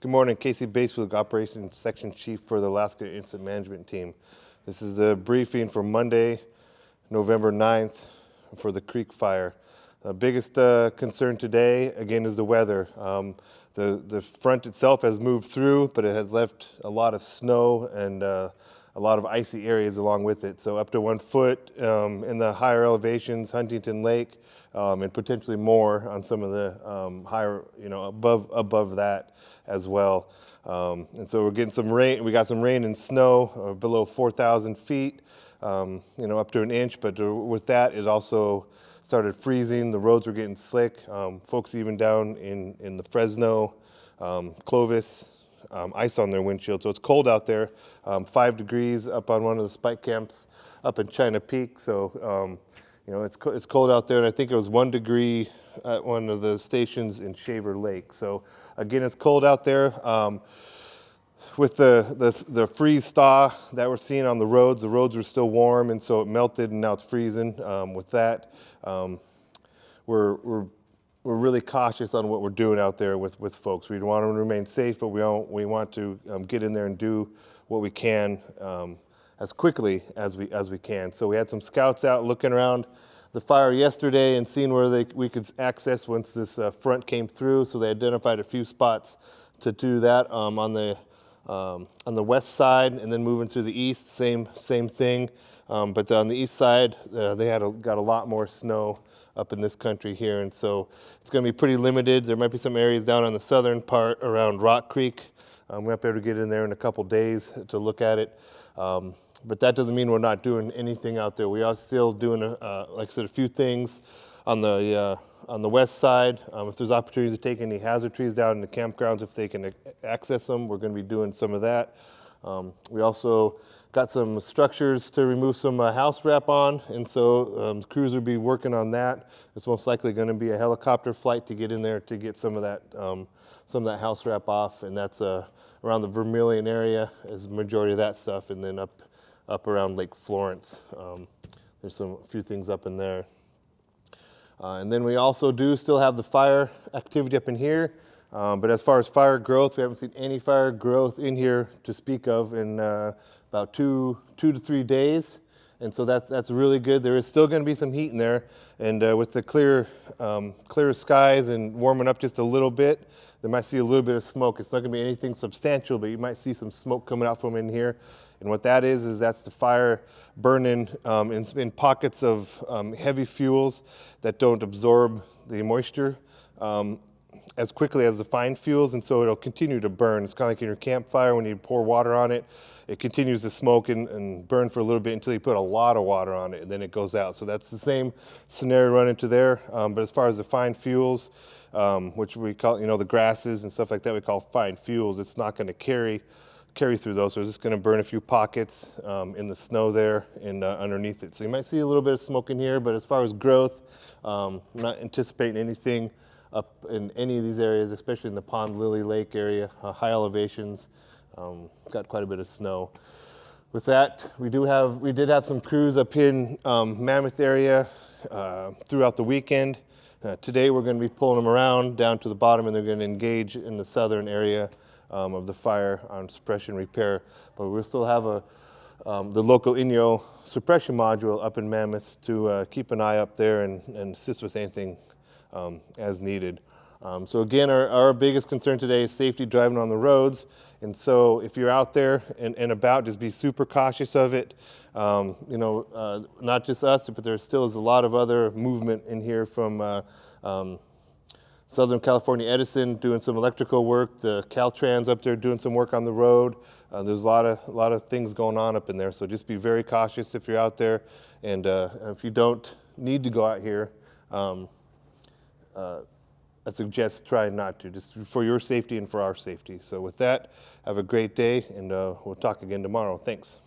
Good morning, Casey Basefield, Operations Section Chief for the Alaska Incident Management Team. This is the briefing for Monday, November 9th for the Creek Fire. The biggest concern today, again, is the weather. The front itself has moved through, but it has left a lot of snow and a lot of icy areas along with it. So up to 1 foot in the higher elevations, Huntington Lake, and potentially more on some of the higher, above that as well. And so we're getting some rain. We got some rain and snow below 4,000 feet, up to an inch. But with that, it also started freezing. The roads were getting slick. Folks even down in the Fresno, Clovis, ice on their windshield. So it's cold out there. 5 degrees up on one of the spike camps up in China Peak. So, it's cold out there. And I think it was 1 degree at one of the stations in Shaver Lake. So again, it's cold out there. With the freeze thaw that we're seeing on the roads were still warm, and so it melted, and now it's freezing. With that, we're really cautious on what we're doing out there with folks. We want them to remain safe, but we want to get in there and do what we can as quickly as we can. So we had some scouts out looking around the fire yesterday and seeing where we could access once this front came through. So they identified a few spots to do that on the west side, and then moving through the east, same thing. But on the east side, they got a lot more snow up in this country here, and so it's going to be pretty limited. There might be some areas down on the southern part around Rock Creek. We might be able to get in there in a couple days to look at it. But that doesn't mean we're not doing anything out there. We are still doing, like I said, a few things on the west side. If there's opportunities to take any hazard trees down in the campgrounds, if they can access them, we're going to be doing some of that. We also got some structures to remove some house wrap on, and so the crews will be working on that. It's most likely going to be a helicopter flight to get in there to get some of that house wrap off, and that's around the Vermilion area is the majority of that stuff, and then up around Lake Florence. There's a few things up in there. And then we also do still have the fire activity up in here. But as far as fire growth, we haven't seen any fire growth in here to speak of in about two to 3 days. And so that's really good. There is still going to be some heat in there. And with the clear skies and warming up just a little bit, they might see a little bit of smoke. It's not going to be anything substantial, but you might see some smoke coming out from in here. And what that is that's the fire burning in pockets of heavy fuels that don't absorb the moisture as quickly as the fine fuels, and so it'll continue to burn. It's kind of like in your campfire when you pour water on it. It continues to smoke and burn for a little bit until you put a lot of water on it, and then it goes out. So that's the same scenario run into there. But as far as the fine fuels, which we call, the grasses and stuff like that, we call fine fuels, it's not going to carry through those. So it's just going to burn a few pockets in the snow there and underneath it. So you might see a little bit of smoke in here, but as far as growth, I'm not anticipating anything up in any of these areas, especially in the Pond Lily Lake area, high elevations. Got quite a bit of snow. With that, we did have some crews up in Mammoth area throughout the weekend. Today we're going to be pulling them around down to the bottom, and they're going to engage in the southern area of the fire on suppression repair. But we'll still have the local Inyo suppression module up in Mammoth to keep an eye up there and assist with anything as needed. So again, our biggest concern today is safety driving on the roads. And so if you're out there and about, just be super cautious of it. Not just us, but there still is a lot of other movement in here from Southern California Edison doing some electrical work, the Caltrans up there doing some work on the road. There's a lot of things going on up in there. So just be very cautious if you're out there. And if you don't need to go out here, I suggest trying not to, just for your safety and for our safety. So with that, have a great day, and we'll talk again tomorrow. Thanks.